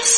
Hi,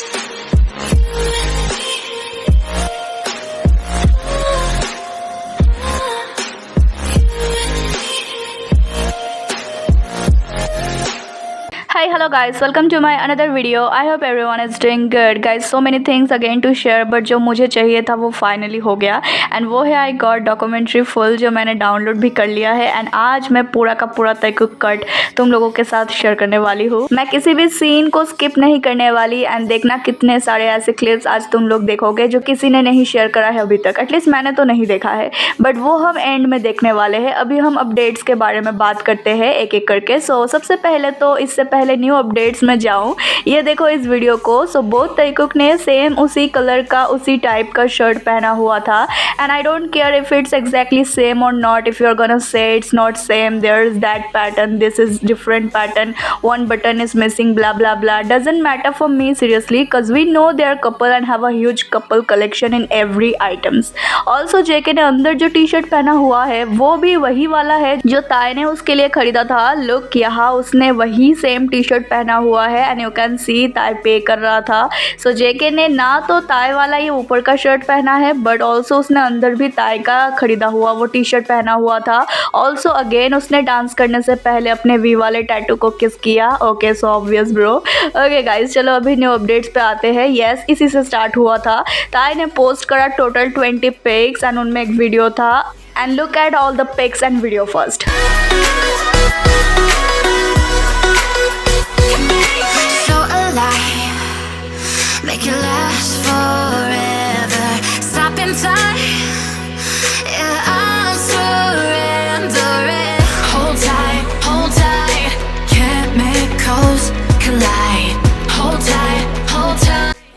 hello guys, welcome to my another video. I hope everyone is doing good. Guys, so many things again to share, but जो मुझे चाहिए था वो finally हो गया and वो है आई गॉट डॉक्यूमेंट्री फुल, जो मैंने डाउनलोड भी कर लिया है एंड आज मैं पूरा का पूरा तैकुक कट तुम लोगों के साथ शेयर करने वाली हूँ। मैं किसी भी सीन को स्किप नहीं करने वाली एंड देखना कितने सारे ऐसे क्लिप्स आज तुम लोग देखोगे जो किसी ने नहीं शेयर करा है अभी तक, एटलीस्ट मैंने तो नहीं देखा है, बट वो हम एंड में देखने वाले हैं। अभी हम अपडेट्स के बारे में बात करते हैं एक एक करके। सो सबसे पहले तो इससे पहले न्यू अपडेट्स में जाऊं, ये देखो इस वीडियो को। सो बोथ तैकुक ने सेम उसी कलर का उसी टाइप का शर्ट पहना हुआ था and I don't care if it's exactly same or not, if you are gonna say it's not same, there is that pattern, this is different pattern, one button is missing, blah blah blah, doesn't matter for me seriously, because we know they are couple and have a huge couple collection in every items. Also JK ने अंदर जो T shirt पहना हुआ है वो भी वही वाला है जो ताई ने उसके लिए खरीदा था। लुक, यहाँ उसने वही सेम टी शर्ट पहना हुआ है एंड यू कैन सी ताई पे कर रहा था। सो जेके ने ना तो ताई वाला ये ऊपर का शर्ट पहना है, बट ऑल्सो उसने अंदर भी ताई का खरीदा हुआ वो टी शर्ट पहना हुआ था। ऑल्सो अगेन उसने डांस करने से पहले अपने वी वाले टैटू को किस किया। Okay, so obvious bro. Okay guys, चलो अभी न्यू अपडेट्स पे आते हैं। यस, इसी से स्टार्ट हुआ था। ताई ने पोस्ट करा टोटल 20 पिक्स एंड उनमें एक वीडियो था and look at all the pics and video first. Make it last forever. Stop in time. Yeah, I'm surrendering. Hold tight. Chemicals collide. Hold tight.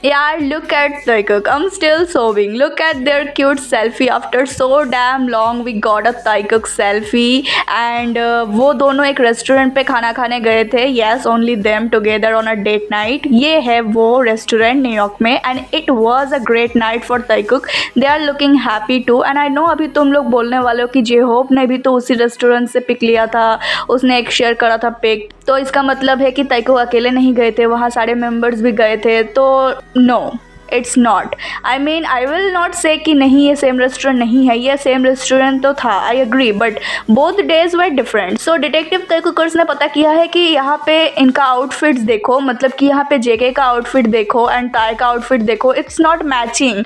यार, look at Taekook. I'm still sobbing. Look at their cute selfie. After so damn long, we got a Taekook selfie. And वो दोनों एक restaurant पे खाना खाने गए थे. Yes, only them together on a date night. ये है वो रेस्टोरेंट न्यूयॉर्क में and it was a great night for Taekook. They are looking happy too. And I know अभी तुम लोग बोलने वाले हो कि जे होप ने भी तो उसी रेस्टोरेंट से पिक लिया था, उसने एक शेयर करा था पिक, तो इसका मतलब है कि तैकुक अकेले नहीं गए थे, वहाँ सारे मेंबर्स भी गए थे। तो no, it's not, I mean I will not say कि नहीं ये सेम रेस्टोरेंट नहीं है, ये सेम रेस्टोरेंट तो था, I agree, but both days were different. So detective Taekookers ने पता किया है कि यहाँ पे इनका आउटफिट्स देखो, मतलब कि यहाँ पे जेके का आउटफिट देखो एंड ताई का आउटफिट देखो, it's not matching.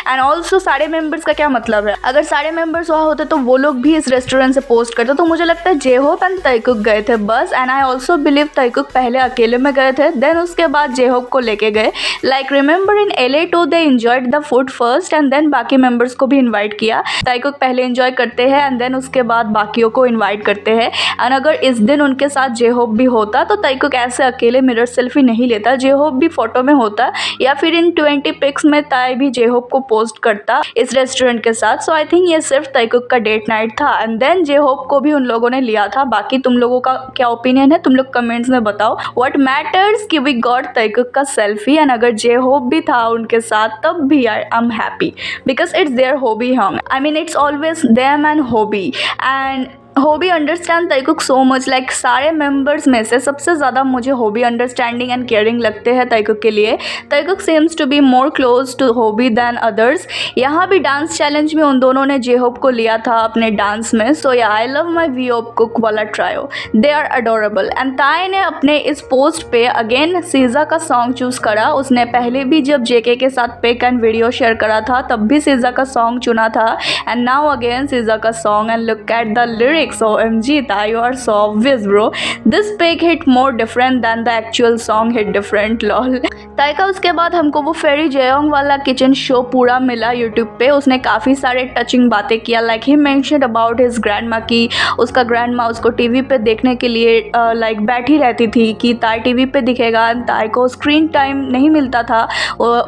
And also सारे मेंबर्स का क्या मतलब है, अगर सारे मेंबर्स वहाँ होते तो वो लोग भी इस रेस्टोरेंट से पोस्ट करते, तो मुझे लगता है जे होप एंड तैकुक गए थे बस। एंड आई ऑल्सो बिलीव तैकुक पहले अकेले में गए थे, देन उसके बाद जे होप को लेके गए। Like remember in LA to they enjoyed the food first and then बाकी मेंबर्स को भी इन्वाइट किया। तैकुक पहले एंजॉय करते हैं एंड देन उसके बाद बाकियों को इन्वाइट करते हैं। एंड अगर इस दिन उनके साथ जे होप भी होता तो तैकुक ऐसे अकेले मिरर सेल्फी नहीं लेता, जे होप भी फोटो में होता, या फिर इन 20 पिक्स में ताई भी जे होप को पोस्ट करता इस रेस्टोरेंट के साथ। सो आई थिंक ये सिर्फ तैकुक का डेट नाइट था एंड देन जे होप को भी उन लोगों ने लिया था। बाकी तुम लोगों का क्या ओपिनियन है, तुम लोग कमेंट्स में बताओ। व्हाट मैटर्स कि वी गॉट तैकुक का सेल्फी एंड अगर जे होप भी था उनके साथ तब भी I am happy because it's their Hobi. Hmm I mean it's always them and Hobi and Hobi understand Taekook so much. Like सारे मेंबर्स में से सबसे ज़्यादा मुझे हॉबी अंडरस्टैंडिंग एंड केयरिंग लगते हैं तैकुक के लिए। Taekook seems to be more close to Hobi than others. यहाँ भी डांस चैलेंज में उन दोनों ने जे होप को लिया था अपने डांस में। So yeah I love my V Hope Kook वाला trio, they are adorable. And Tae ने अपने इस पोस्ट पे अगेन सीजा का सॉन्ग चूज़ करा। उसने पहले भी जब जेके के साथ पिक एंड वीडियो शेयर करा था तब भी सीजा का सॉन्ग चुना था एंड नाउ अगेन सीजा का song and look at the lyrics. OMG, Thai, you are so obvious, bro. This pic hit more different than the actual song hit different, lol. ताई का उसके बाद हमको वो फेरी जेयोंग वाला किचन शो पूरा मिला यूट्यूब पे। उसने काफ़ी सारे टचिंग बातें किया। Like he mentioned about his grand माँ की उसका ग्रैंड माँ उसको टीवी पे देखने के लिए लाइक बैठी रहती थी कि ताई टीवी पे दिखेगा। ताई को स्क्रीन टाइम नहीं मिलता था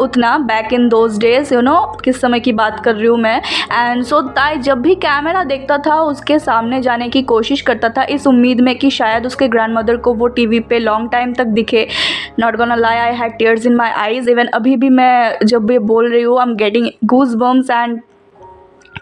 उतना back in those days, you know किस समय की बात कर रही हूँ मैं। एंड सो ताई जब भी कैमरा देखता था उसके सामने जाने की कोशिश करता था इस उम्मीद में कि शायद उसके ग्रैंडमदर को वो टीवी पे लॉन्ग टाइम तक दिखे। Not gonna lie, I had tears in my eyes. Even अभी भी मैं जब ये बोल रही हूँ I am getting goose bumps and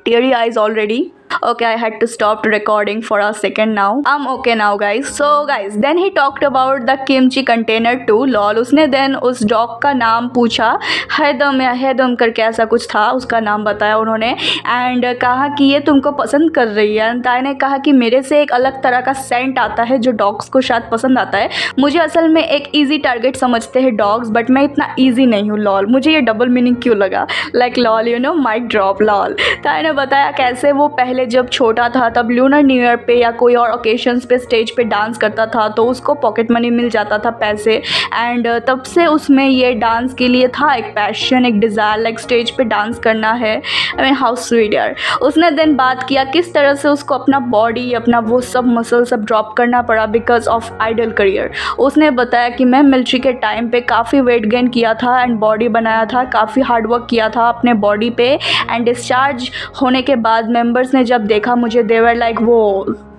teary eyes already. Okay, I had to stop recording for a second now. I'm okay now, guys. So, guys, then he talked about the kimchi container too. Lol. उसने then उस dog का नाम पूछा, हैदम या हैदम करके ऐसा कुछ था, उसका नाम बताया उन्होंने एंड कहा कि ये तुमको पसंद कर रही है। एंड ताई ने कहा कि मेरे से एक अलग तरह का सेंट आता है जो डॉग्स को शायद पसंद आता है। मुझे असल में एक ईजी टारगेट समझते हैं डॉग्स, बट मैं इतना ईजी नहीं हूँ। लॉल। मुझे ये डबल मीनिंग क्यों लगा? Like lol, you know, mic drop. Lol. Tae ने बताया कैसे वो पहले जब छोटा था तब लूनर न्यू ईयर पे या कोई और ओकेशंस पे स्टेज पे डांस करता था तो उसको पॉकेट मनी मिल जाता था, पैसे, एंड तब से उसमें ये डांस के लिए था एक पैशन, एक डिज़ायर, लाइक स्टेज पे डांस करना है। आई मीन हाउ स्वीट यार। उसने देन बात किया किस तरह से उसको अपना बॉडी, अपना वो सब मसल सब ड्रॉप करना पड़ा बिकॉज ऑफ आइडल करियर। उसने बताया कि मैं मिलिट्री के टाइम पे काफ़ी वेट गेन किया था एंड बॉडी बनाया था, काफ़ी हार्डवर्क किया था अपने बॉडी पे, एंड डिस्चार्ज होने के बाद मेंबर्स ने जब देखा मुझे, देवर लाइक वो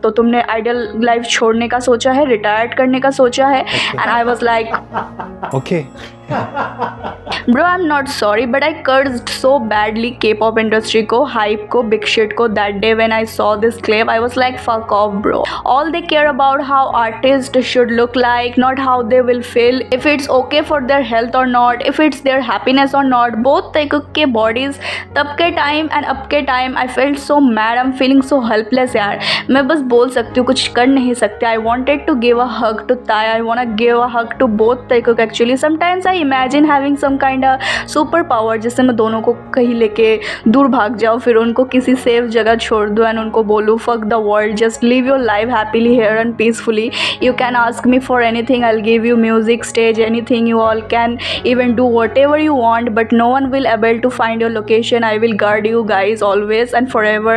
तो तुमने आइडल लाइफ छोड़ने का सोचा है, रिटायर्ड करने का सोचा है? And I was like okay bro, I am not sorry but I cursed so badly के पॉप इंडस्ट्री को, हाइप को, बिग शिट को that day when I saw this clip. I was like fuck off bro. All they care about how artist should look like, not how they will feel, if it's okay for their health or not, if it's their happiness or not. Both ताइकुक के bodies तब के time and अब के time I felt so mad, I am feeling so helpless यार। मैं बस बोल सकती हूँ, कुछ कर नहीं सकते। I wanted to give a hug to Tae, I want give a hug to both Taekook actually. Sometimes I imagine having some kind of super power, जिससे मैं दोनों को कहीं लेके दूर भाग जाऊँ, फिर उनको किसी सेफ जगह छोड़ दूँ एंड उनको बोलूँ fuck the world, just live your life happily here and peacefully. You can ask me for anything, I will give you music, stage, anything you all can even do whatever you want, but no one will able to find your location. I will guard you guys always and forever,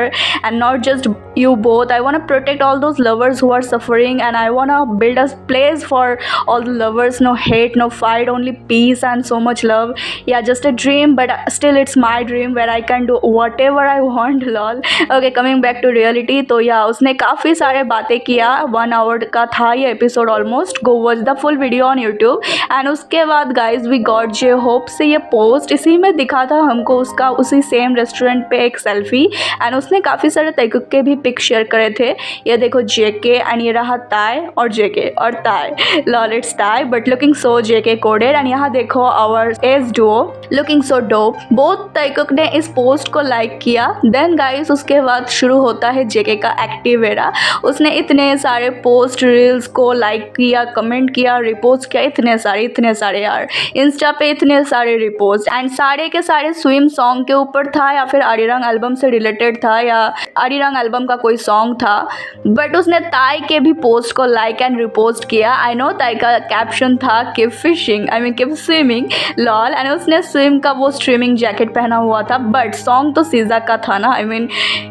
and not just you both. I want to protect all those lovers who are suffering, and I want to build a place for all the lovers. No hate, no fight, only peace and so much love. Yeah, just a dream, but still it's my dream where I can do whatever I want. Lol. Okay, coming back to reality. तो या उसने काफ़ी सारे बातें किया, 1 hour का था ये episode almost. Go watch the full video on YouTube. And उसके बाद guys we got J Hope से ये पोस्ट, इसी में दिखा था हमको उसका उसी सेम रेस्टोरेंट पे एक सेल्फी, एंड उसने काफ़ी सारे ताइकुक के भी पिक शेयर करे थे। ये देखो जेके, एंड ये रहा ताई और जेके और Tae. Lol, it's Tae but looking so JK coded. And यहाँ देखो our age duo looking so dope. Both Taekook ने इस पोस्ट को लाइक किया। देन गाइज उसके बाद शुरू होता है जेके का एक्टिव एरा। उसने इतने सारे पोस्ट रील्स को लाइक किया, कमेंट किया, रिपोस्ट किया, इतने सारे यार। इंस्टा पे इतने सारे रिपोस्ट, एंड सारे के सारे स्विम सॉन्ग के ऊपर था या फिर आरिरंग एल्बम से रिलेटेड था या आरिरंग एल्बम का कोई सॉन्ग था। बट उसने ताई के भी पोस्ट को लाइक एंड रिपोस्ट किया। आई नो ताई का कैप्शन था keep fishing, I mean keep swimming, lol. And उसने स्विम का वो स्ट्रीमिंग जैकेट पहना हुआ था, बट सॉन्ग तो सीजा का था ना। आई मीन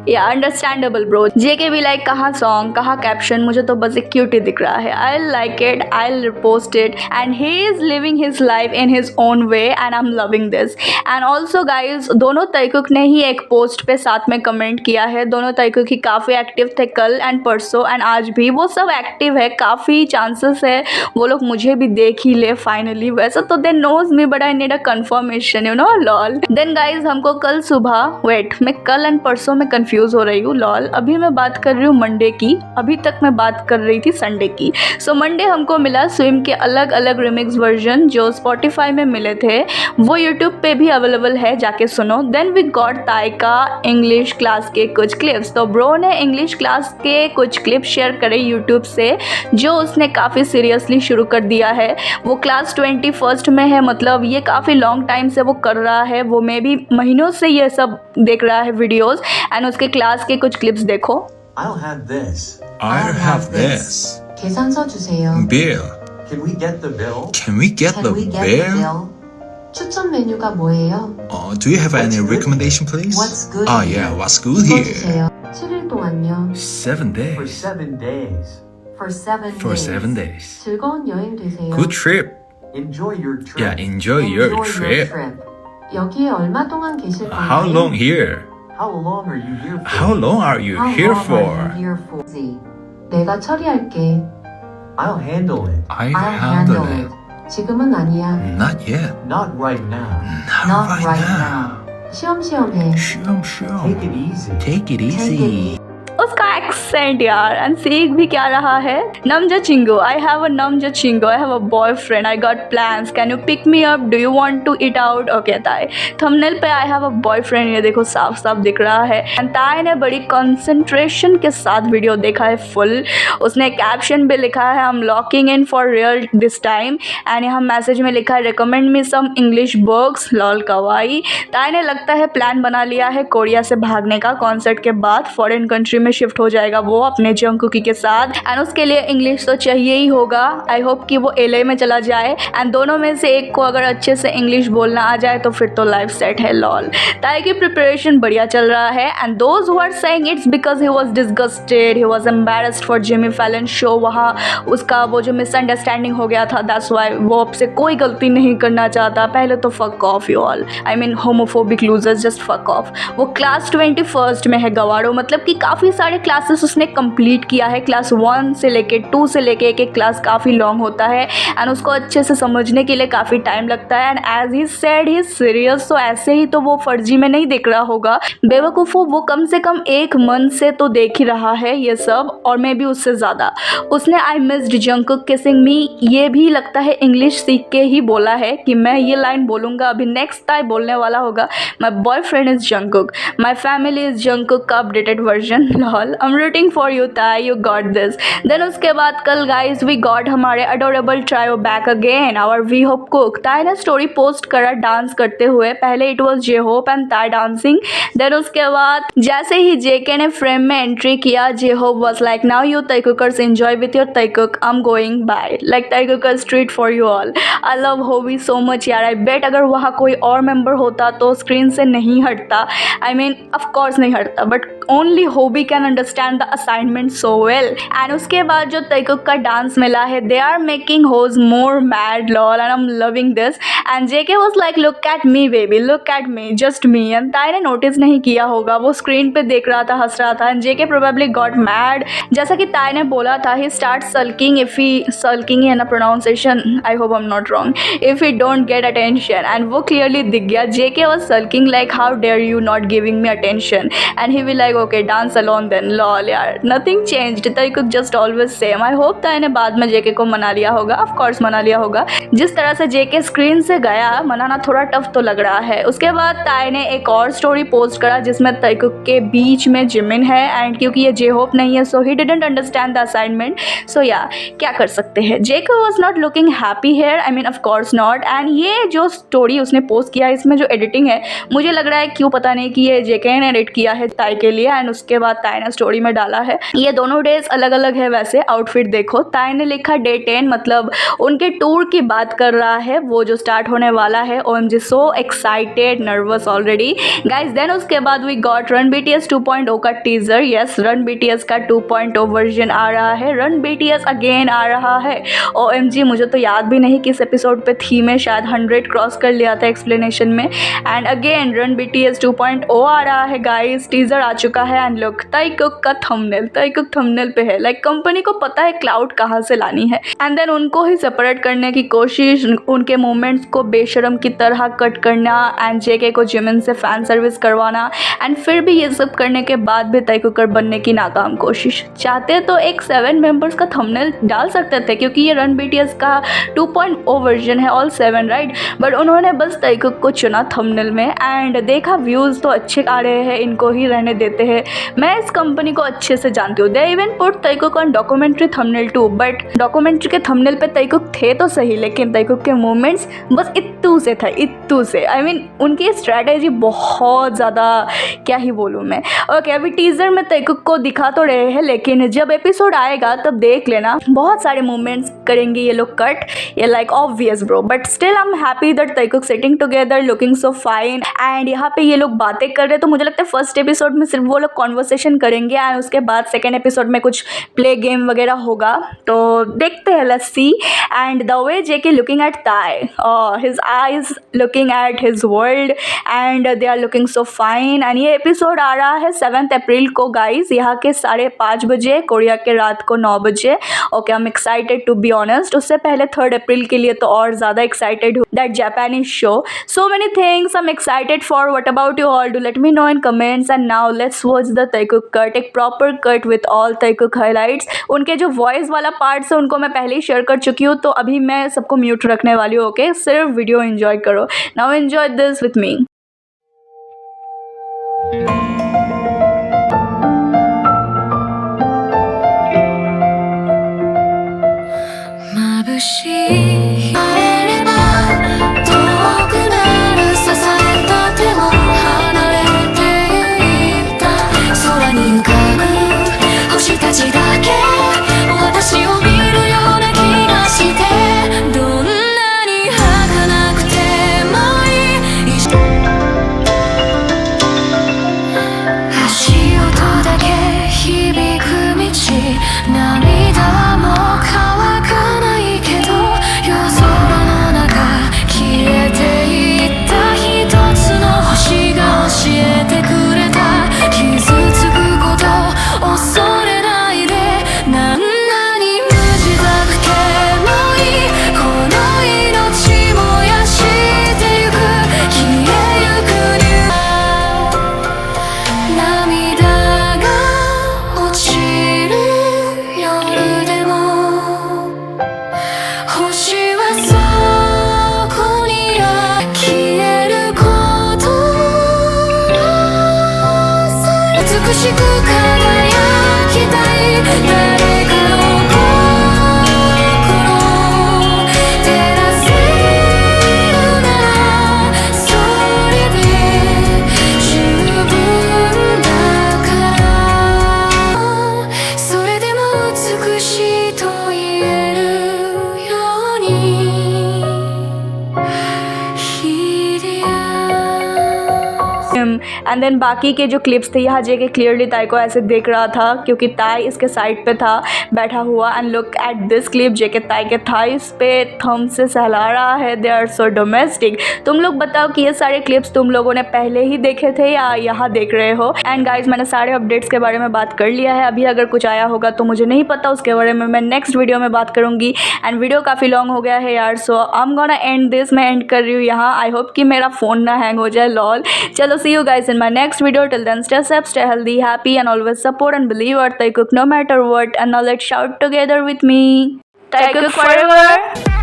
या अंडरस्टैंडेबल ब्रो। जेके भी लाइक कहाँ सॉन्ग, कहाँ कैप्शन, मुझे तो बस एक क्यूटी दिख रहा है। I like it, I repost it, and he is living his life in his own way and I'm loving this. And also guys, दोनों ताइकुक ने ही एक पोस्ट पे साथ में कमेंट किया है। दोनों ताइकुक ही काफ़ी एक्टिव थे कल एंड परसों, एंड आज भी वो सब एक्टिव है। काफ़ी चांसेस है वो लोग मुझे भी देख ही ले फाइनली। वैसे तो they knows me but I need a confirmation, you know, lol. Then guys हमको कल सुबह, वेट, मैं कल एंड परसों में कंफ्यूज हो रही हूँ, लॉल। अभी मैं बात कर रही हूँ मंडे की, अभी तक मैं बात कर रही थी संडे की। सो मंडे हमको मिला स्विम के अलग अलग रिमिक्स वर्जन जो स्पॉटिफाई में मिले थे, वो यूट्यूब पे भी अवेलेबल है, जाके सुनो। देन वी गॉट ताई का इंग्लिश क्लास के कुछ क्लिप्स। तो ब्रो ने इंग्लिश क्लास के कुछ क्लिप्स शेयर करे यूट्यूब से, जो उसने काफ़ी सीरियसली शुरू कर दिया है। वो क्लास 21 में है, मतलब ये काफ़ी लॉन्ग टाइम से वो कर रहा है। वो मे भी महीनों से ये सब देख रहा है वीडियोज़, एंड उसके क्लास के कुछ क्लिप्स देखो। I'll have this. I'll have this. 계산서 주세요. Bill. Can we get the bill? Can we get Can the we get bill? the bill? 추천 메뉴가 뭐예요? Do you have any What's good? recommendation, please? What's good Oh here? yeah, what's good 이거 here? 주세요. 7일 동안요. 7 For days. 7 days. For 7 For days. 7 days. 즐거운 여행 되세요. Good trip. Enjoy your trip. Yeah, enjoy your trip. 여기에 얼마 동안 계실 건가요? How long here? How long are you here for? How long are you How here long for? are you here for? 내가 처리할게. I'll handle it. I'll handle it. 지금은 아니야. Not yet. Not right now. Not right now. 쉬엄쉬엄해. Take it easy. Take it easy. उसका accent यार, and सीख भी क्या रहा है, नमजा चिंगो, I have a नमजा चिंगो, I have a boyfriend, I got plans, can you pick me up, do you want to eat out. Okay Tae, thumbnail पे आई हैव अ बॉयफ्रेंड ये देखो साफ साफ दिख रहा है। एंड ताई ने बड़ी कंसंट्रेशन के साथ वीडियो देखा है फुल। उसने कैप्शन भी लिखा है, I am locking in for real this time, and यहाँ मैसेज में लिखा है recommend me some English books, lol कवाई। ताई ने लगता है प्लान बना लिया है कोरिया से भागने का, कॉन्सर्ट के बाद फॉरेन कंट्री में शिफ्ट हो जाएगा वो अपने जंगकुकी के साथ, एंड उसके लिए इंग्लिश तो चाहिए ही होगा। आई होप कि वो एलए में चला जाए, एंड दोनों में से एक को अगर अच्छे से इंग्लिश बोलना आ जाए तो फिर तो लाइफ सेट है लॉल। ताई की प्रिपरेशन बढ़िया चल रहा है, and those who are saying it's because he was disgusted, he was embarrassed for Jimmy Fallon show, वहाँ उसका वो जो मिसअंडरस्टैंडिंग हो गया था, दैट्स व्हाई वो अब से कोई गलती नहीं करना चाहता। पहले तो fuck off you all, I mean homophobic losers, just fuck off. वो क्लास 21 में है गवारो, मतलब कि काफ़ी सारे क्लासेस उसने कंप्लीट किया है, क्लास 1 से लेके 2 से लेके एक क्लास काफ़ी लॉन्ग होता है, एंड उसको अच्छे से समझने के लिए काफ़ी टाइम लगता है। And as he said he serious, तो ऐसे ही तो वो फर्जी में नहीं देख रहा होगा बेवकूफ़ो, वो कम से कम 1 मंथ से तो देख ही रहा है ये सब, और मैं भी उससे ज़्यादा। उसने आई मिस्ड जंगकुक किसिंग मी ये भी लगता है इंग्लिश सीख के ही बोला है कि मैं ये लाइन बोलूँगा अभी नेक्स्ट टाइम बोलने वाला होगा, my boyfriend is Jungkook, my family is Jungkook का updated version, lol I am rooting for you Tae, you got this. Then उसके बाद कल गाइज वी गॉट हमारे adorable trio back again, our V Hope Kook. Tae ने story post करा dance करते हुए, पहले it was J-Hope and Tae dancing, then उसके बाद जैसे ही जेके ने फ्रेम में एंट्री किया, J-Hope was like now you Taekookers enjoy with your Taekook, I am going bye, like Taekookers treat for you all. I love Hobi so much यार, I बेट अगर वहाँ कोई और मेंबर होता तो स्क्रीन से नहीं हटता, आई मीन ऑफकोर्स नहीं हटता, but only Hobi can understand the assignment so well. And उसके बाद जो ताइकुक का डांस मिला है, दे आर मेकिंग होज more mad lol, and I am loving this. And JK was like look at me baby, look at me, just me. And Tae ने notice नहीं किया होगा, वो स्क्रीन पे देख रहा था, हंस रहा था, and JK probably got mad. जैसा कि ताई ने बोला था, he start sulking if he, sulking है ना pronunciation, I hope I am not wrong, if he don't get attention, and वो क्लियरली दिख गया। JK was sulking like how dare you not giving me attention, and he will like okay dance alone then, lol यार nothing changed, Taekook just always same. I hope ताई ने बाद में जेके को मना लिया होगा, ऑफ कोर्स मना लिया होगा। जिस तरह से जेके स्क्रीन से गया, मनाना थोड़ा टफ तो लग रहा है। उसके बाद ताई ने एक और स्टोरी पोस्ट करा जिसमें ताइकुक के बीच में जिमिन है, एंड क्योंकि ये जे होप नहीं है so he didn't understand the assignment, so yeah क्या कर सकते हैं। JK was not looking happy here, I mean of course not. And ये जो स्टोरी उसने पोस्ट किया, इसमें जो एडिटिंग है मुझे लग रहा है क्यों पता नहीं कि ये जेके ने एडिट किया है ताई के लिए, एंड उसके बाद ताई ने स्टोरी में डाला है। ये दोनों डेज अलग अलग है वैसे, आउटफिट देखो। ताई ने लिखा डे 10, मतलब उनके टूर की बात कर रहा है, वो जो स्टार्ट होने वाला है। OMG so excited, nervous already guys. Then उसके बाद वी गॉट रन BTS 2.0 का टीजर। यस, रन BTS का 2.0 वर्जन आ रहा है, रन BTS अगेन आ रहा है। OMG मुझे तो याद भी नहीं किस एपिसोड पे थी, मैं शायद 100 क्रॉस कर लिया था एक्सप्लेनेशन में। एंड अगेन रन BTS 2.0 आ रहा है गाइज, टीजर आ चुका है। एंड लुक ताइकुक का थंबनेल, ताइकुक थंबनेल पे है, लाइक कंपनी को पता है क्लाउड कहाँ से लानी है, एंड देन उनको ही सेपरेट करने की कोशिश, उनके मूवमेंट्स को बेशरम की तरह कट करना, एंड जेके को जिमिन से फैन सर्विस करवाना, एंड फिर भी ये सब करने के बाद भी ताइकुकर बनने की नाकाम कोशिश। चाहते तो एक 7 मेंबर्स का थंबनेल डाल सकते थे, क्योंकि ये रन BTS का 2.0 वर्जन है, ऑल 7 राइट, बट उन्होंने बस ताइकुक को चुना थंबनेल में। एंड देखा व्यूज़ तो अच्छे आ रहे हैं, इनको ही रहने देते हैं। मैं इस कंपनी को अच्छे से जानती हूँ। They even put Taekook on documentary thumbnail too, but documentary के थंबनेल पे ताइकुक थे तो सही, लेकिन ताइकुक के मूवमेंट्स बस इत्तू से था, इत्तू से। आई मीन उनकी स्ट्रैटेजी बहुत ज़्यादा, क्या ही बोलूँ मैं। ओके, अभी टीजर में ताइकुक को दिखा तो रहे हैं, लेकिन जब एपिसोड आएगा तब देख लेना, बहुत सारे मूवमेंट्स करेंगे ये लोग कट, ये like obvious bro, but still I am happy that Taekook sitting together looking so fine. And यहाँ पे ये लोग बातें कर रहे हैं, तो मुझे लगता है फर्स्ट एपिसोड में सिर्फ वो लोग कॉन्वर्सेशन करेंगे एंड उसके बाद सेकेंड एपिसोड में कुछ प्ले गेम वगैरह होगा, तो देखते हैं, let's see. And the way JK looking at Tae, his eyes looking at his world and they are looking so fine. And ये एपिसोड आ रहा है 7 अप्रैल को गाइज, यहाँ के 5:30 बजे, कोरिया के रात को 9 बजे. Okay, I am excited to be honest. उससे पहले 3 अप्रैल के लिए तो और ज़्यादा एक्साइटेड हूँ. That Japanese show, so many things I am excited for. What about you all? Do let me know in comments. And now let's watch the Taekook cut, एक proper cut with all Taekook highlights. उनके जो voice वाला parts है उनको मैं पहले ही share कर चुकी हूँ, तो अभी मैं सबको म्यूट रखने वाली हूँ. ओके, सिर्फ वीडियो एंजॉय करो. नाउ एंजॉय दिस विथ मी.眩しいあれば遠くなる支えた手も離れていった空に浮かぶ星たちだけ私を見るような気がしてどんなに儚くてもいい足音だけ響く道涙も乾かないけど夜空の中消えていった一つの星が教えてくれた傷つくこと恐れないで何に無自覚てもいいこの命燃やしてゆく消えゆくには涙が落ちる夜でも星はそこにある消えることなさ美しく輝きたい誰かの心照らせるならそれで十分だからそれでも美しいと言えるように日々एंड देन बाकी के जो क्लिप्स थे, यहाँ जेके क्लियरली ताई को ऐसे देख रहा था क्योंकि ताई इसके साइड पे था बैठा हुआ. And look at this clip, JK Tae के थाइस पे थंब से सहला रहा है. They are so domestic. तुम लोग बताओ कि ये सारे क्लिप्स तुम लोगों ने पहले ही देखे थे या यहाँ देख रहे हो. एंड गाइज, मैंने सारे अपडेट्स के बारे में बात कर लिया है. अभी अगर कुछ आया होगा तो मुझे नहीं पता, उसके बारे में मैं नेक्स्ट वीडियो में बात करूँगी. एंड वीडियो काफ़ी लॉन्ग हो गया है यार, so I am gonna end this. मैं एंड कर रही हूँ यहाँ. आई होप कि मेरा फ़ोन ना हैंग हो जाए. लॉल. चलो, सी you guys in my next video. Till then, stay safe, stay healthy, happy, and always support and believe our Taikook no matter what. And now let's shout together with me. Taikook forever!